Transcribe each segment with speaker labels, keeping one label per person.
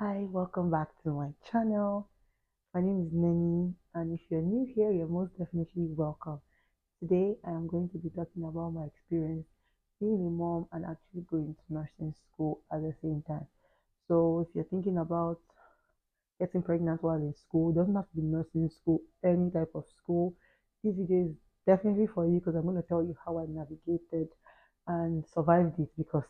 Speaker 1: Hi, welcome back to my channel. My name is Neni, and if you're new here, you're most definitely welcome. Today, I am going to be talking about my experience being a mom and actually going to nursing school at the same time. So, if you're thinking about getting pregnant while in school, it doesn't have to be nursing school, any type of school. This video is definitely for you because I'm going to tell you how I navigated and survived it because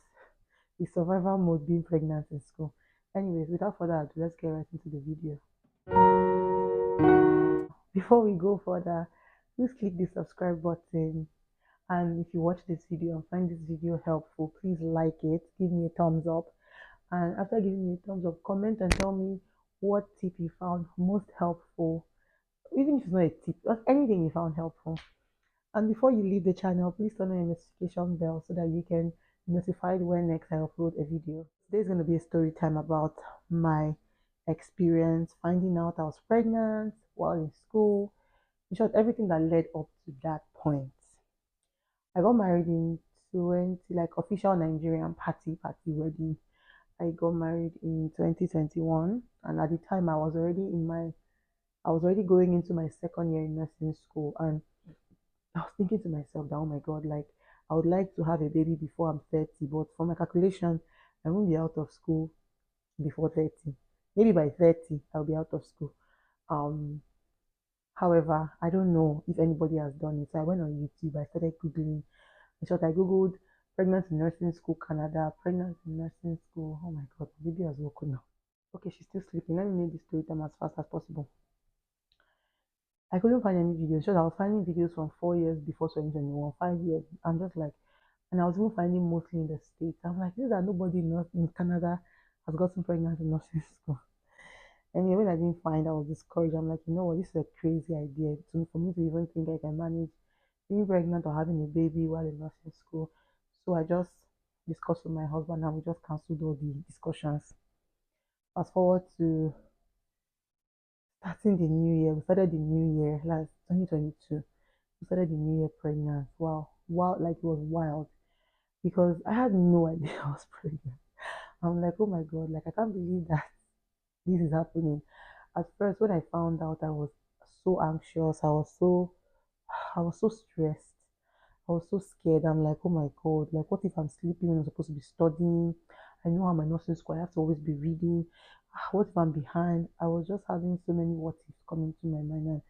Speaker 1: it's survival mode being pregnant in school. Anyways, without further ado, let's get right into the video. Before we go further, please click the subscribe button. And if you watch this video and find this video helpful, please like it, give me a thumbs up. And after giving me a thumbs up, comment and tell me what tip you found most helpful. Even if it's not a tip, just anything you found helpful. And before you leave the channel, please turn on your notification bell so that you can be notified when next I upload a video. Today's going to be a story time about my experience finding out I was pregnant while in school. In short, everything that led up to that point. I got married in 20, like official Nigerian party wedding. I got married in 2021, and at the time I was already going into my second year in nursing school, and I was thinking to myself that, oh my God, like I would like to have a baby before I'm 30, but for my calculation, I won't be out of school before 30. Maybe by 30, I'll be out of school. Um, However, I don't know if anybody has done it. So I went on YouTube, I started Googling. In short, I Googled pregnant in nursing school Canada, pregnant in nursing school. Oh my God, the baby has woken up. Okay, she's still sleeping. Let me make this story time as fast as possible. I couldn't find any videos. So I was finding videos from 4 years before 2021, 5 years. I'm just like, and I was even finding mostly in the States. I'm like, this that nobody in Canada has gotten pregnant in nursing school. And when I didn't find, I was discouraged. I'm like, you know what, this is a crazy idea for me to even think I can manage being pregnant or having a baby while in nursing school. So I just discussed with my husband and we just cancelled all the discussions. Fast forward to starting the new year. We started the new year, like 2022. We started the new year pregnant. Wow. Wow, like it was wild because I had no idea I was pregnant. I'm like, oh my God, like I can't believe that this is happening. At first, when I found out, I was so anxious. I was so stressed. I was so scared. I'm like, oh my God, like what if I'm sleeping when I'm supposed to be studying? I know I'm a nursing school. I have to always be reading. What if I'm behind? I was just having so many what ifs coming to my mind. And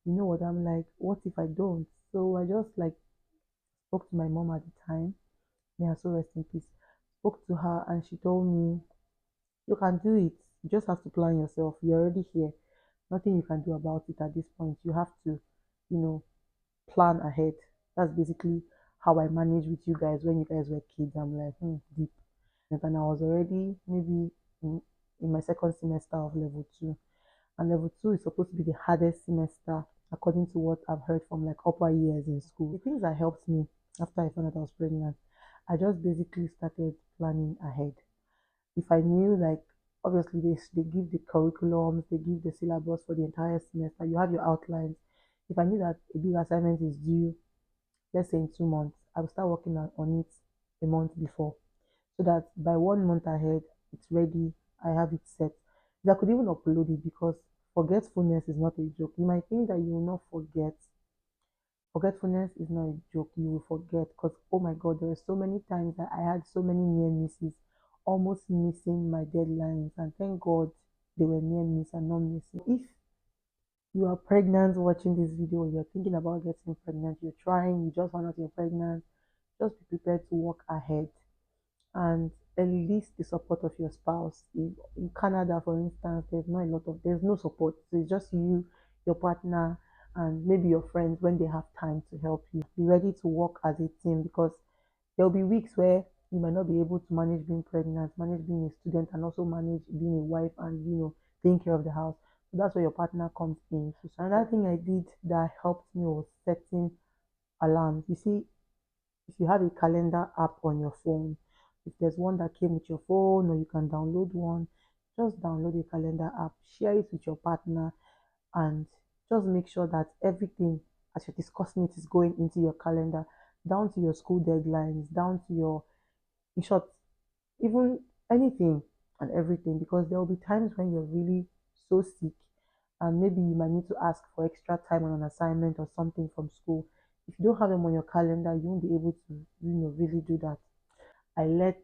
Speaker 1: you know what? I'm like, what if I don't? So I just like spoke to my mom at the time. May her so rest in peace. Spoke to her and she told me, you can do it. You just have to plan yourself. You're already here. Nothing you can do about it at this point. You have to, you know, plan ahead. That's basically how I managed with you guys when you guys were kids. I'm like, deep. And I was already maybe in my second semester of level two. And level two is supposed to be the hardest semester according to what I've heard from like upper years in school. The things that helped me after I found out I was pregnant, I just basically started planning ahead. If I knew like obviously they give the curriculums, they give the syllabus for the entire semester, you have your outlines. If I knew that a big assignment is due, let's say in 2 months, I will start working on it a month before. So that by 1 month ahead, it's ready, I have it set. I could even upload it because forgetfulness is not a joke. You might think that you will not forget. Forgetfulness is not a joke. You will forget because, oh my God, there were so many times that I had so many near misses, almost missing my deadlines. And thank God they were near miss and not missing. If you are pregnant watching this video, you're thinking about getting pregnant, you're trying, you just found out you're pregnant, just be prepared to walk ahead and enlist the support of your spouse. In Canada, for instance, there's no support. So it's just you, your partner, and maybe your friends when they have time to help you. Be ready to work as a team because there'll be weeks where you might not be able to manage being pregnant, manage being a student, and also manage being a wife and taking care of the house. So that's where your partner comes in. So another thing I did that helped me was setting alarms. You see, if you have a calendar app on your phone, if there's one that came with your phone or you can download one, just download a calendar app, share it with your partner, and just make sure that everything as you're discussing it is going into your calendar, down to your school deadlines, down to your, in short, even anything. and everything, because there will be times when you're really so sick and maybe you might need to ask for extra time on an assignment or something from school. If you don't have them on your calendar, you won't be able to, really do that. I let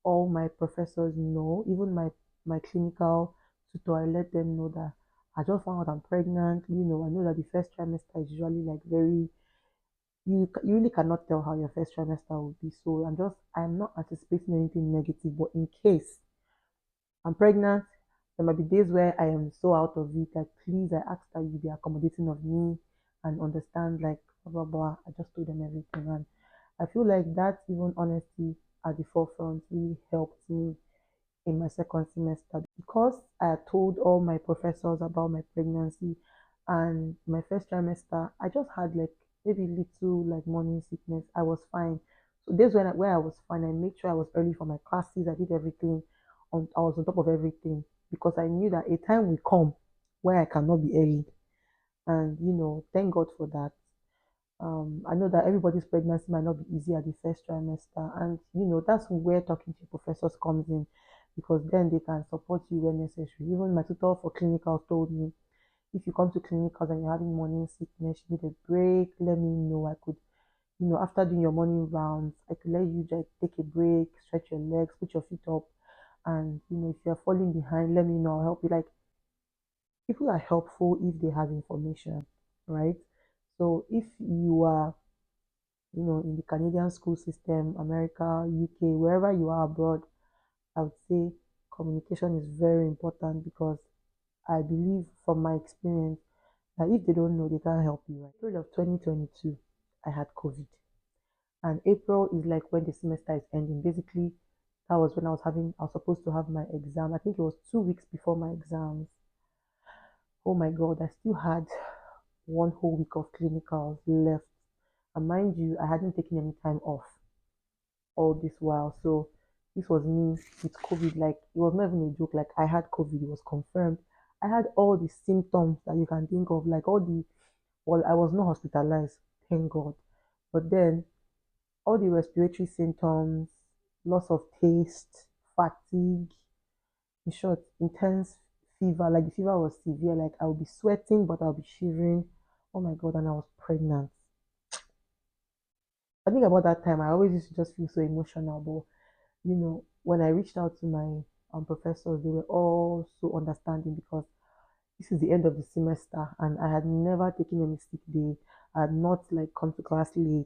Speaker 1: all my professors know, even my clinical tutor, I let them know that I just found out I'm pregnant. I know that the first trimester is usually like very, you really cannot tell how your first trimester will be. So I'm not anticipating anything negative, but in case I'm pregnant, there might be days where I am so out of it. Like, please, I ask that you be accommodating of me and understand, like, blah, blah, blah. I just told them everything. And I feel like that, even honesty at the forefront, really helped me in my second semester, because I had told all my professors about my pregnancy and my first trimester. I just had like maybe little like morning sickness. I was fine. So days where I was fine, I made sure I was early for my classes. I did everything. I was on top of everything because I knew that a time will come where I cannot be early. And thank God for that. I know that everybody's pregnancy might not be easy at the first trimester, and that's where talking to professors comes in, because then they can support you when necessary. Even my tutor for clinicals told me, if you come to clinicals and you're having morning sickness, you need a break, let me know. I could, after doing your morning rounds, I could let you just take a break, stretch your legs, put your feet up, and if you're falling behind, let me know. I'll help you. Like, people are helpful if they have information, right? So if you are in the Canadian school system, America, UK, wherever you are abroad, I would say communication is very important, because I believe from my experience that if they don't know, they can't help you. Right? April of 2022, I had COVID. And April is like when the semester is ending. Basically, that was when I was supposed to have my exam. I think it was 2 weeks before my exams. Oh my God, I still had one whole week of clinicals left. And mind you, I hadn't taken any time off all this while. So this was me with COVID. Like, it was not even a joke. Like, I had COVID, it was confirmed. I had all the symptoms that you can think of, like well, I was not hospitalized, thank God. But then all the respiratory symptoms, loss of taste, fatigue, in short, intense fever. Like, the fever was severe. Like, I would be sweating, but I'll be shivering. Oh my God, and I was pregnant. I think about that time, I always used to just feel so emotional. But when I reached out to my professors, they were all so understanding, because this is the end of the semester and I had never taken any sick day. I had not like come to class late.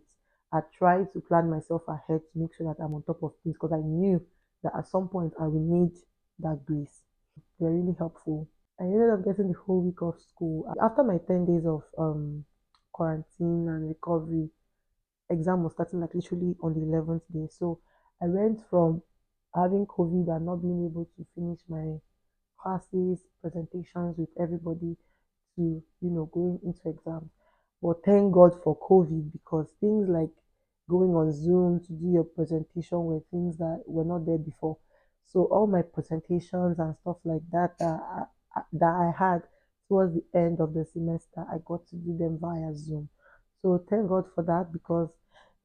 Speaker 1: I tried to plan myself ahead to make sure that I'm on top of things, because I knew that at some point I will need that grace. They're really helpful. I ended up getting the whole week of school. After my 10 days of quarantine and recovery, exam was starting like literally on the 11th day. So I went from having COVID and not being able to finish my classes, presentations with everybody, to going into exams. But thank God for COVID, because things like going on Zoom to do your presentation were things that were not there before. So all my presentations and stuff like that that I had towards the end of the semester, I got to do them via Zoom. So thank God for that, because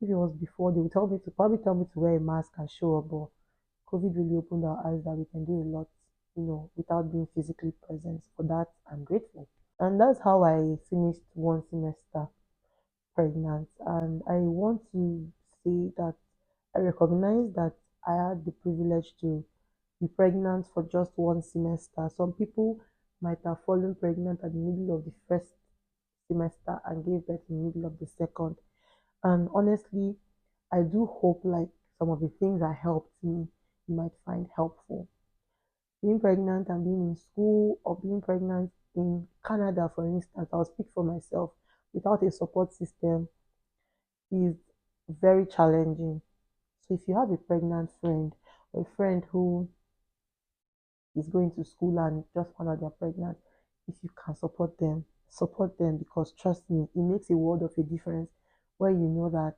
Speaker 1: if it was before, they would probably tell me to wear a mask and show up. But COVID really opened our eyes that we can do a lot, without being physically present. For that, I'm grateful. And that's how I finished one semester pregnant. And I want to say that I recognize that I had the privilege to be pregnant for just one semester. Some people might have fallen pregnant at the middle of the first semester and gave birth in the middle of the second. And honestly, I do hope like some of the things that helped me, you might find helpful. Being pregnant and being in school, or being pregnant in Canada, for instance, I'll speak for myself, without a support system is very challenging. So if you have a pregnant friend, or a friend who is going to school and just found out they're pregnant, if you can support them, because trust me, it makes a world of a difference when you know that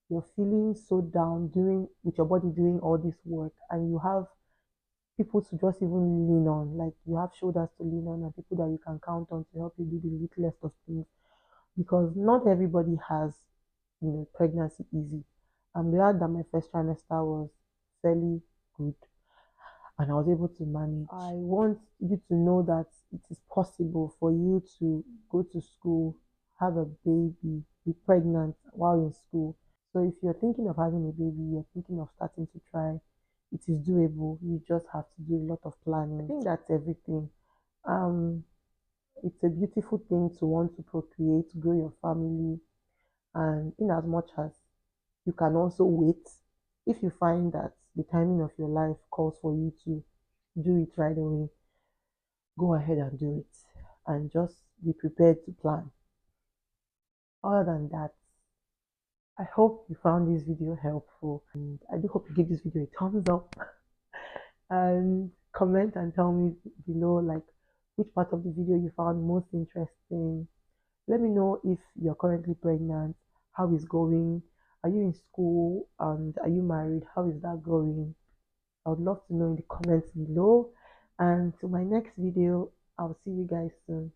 Speaker 1: you're feeling so down doing with your body doing all this work, and you have people to just even lean on. Like, you have shoulders to lean on, and people that you can count on to help you do the littlest of things. Because not everybody has, pregnancy easy. I'm glad that my first trimester was fairly good. and I was able to manage. I want you to know that it is possible for you to go to school, have a baby, be pregnant while in school. So if you're thinking of having a baby, you're thinking of starting to try, it is doable. You just have to do a lot of planning. I think that's everything. Um, it's a beautiful thing to want to procreate, grow your family, and in as much as you can also wait, if you find that the timing of your life calls for you to do it right away, go ahead and do it, and just be prepared to plan. Other than that, I hope you found this video helpful, and I do hope you give this video a thumbs up and comment and tell me below like which part of the video you found most interesting. Let me know if you're currently pregnant, how is going, are you in school, and are you married, how is that going? I would love to know in the comments below. And to my next video, I'll see you guys soon.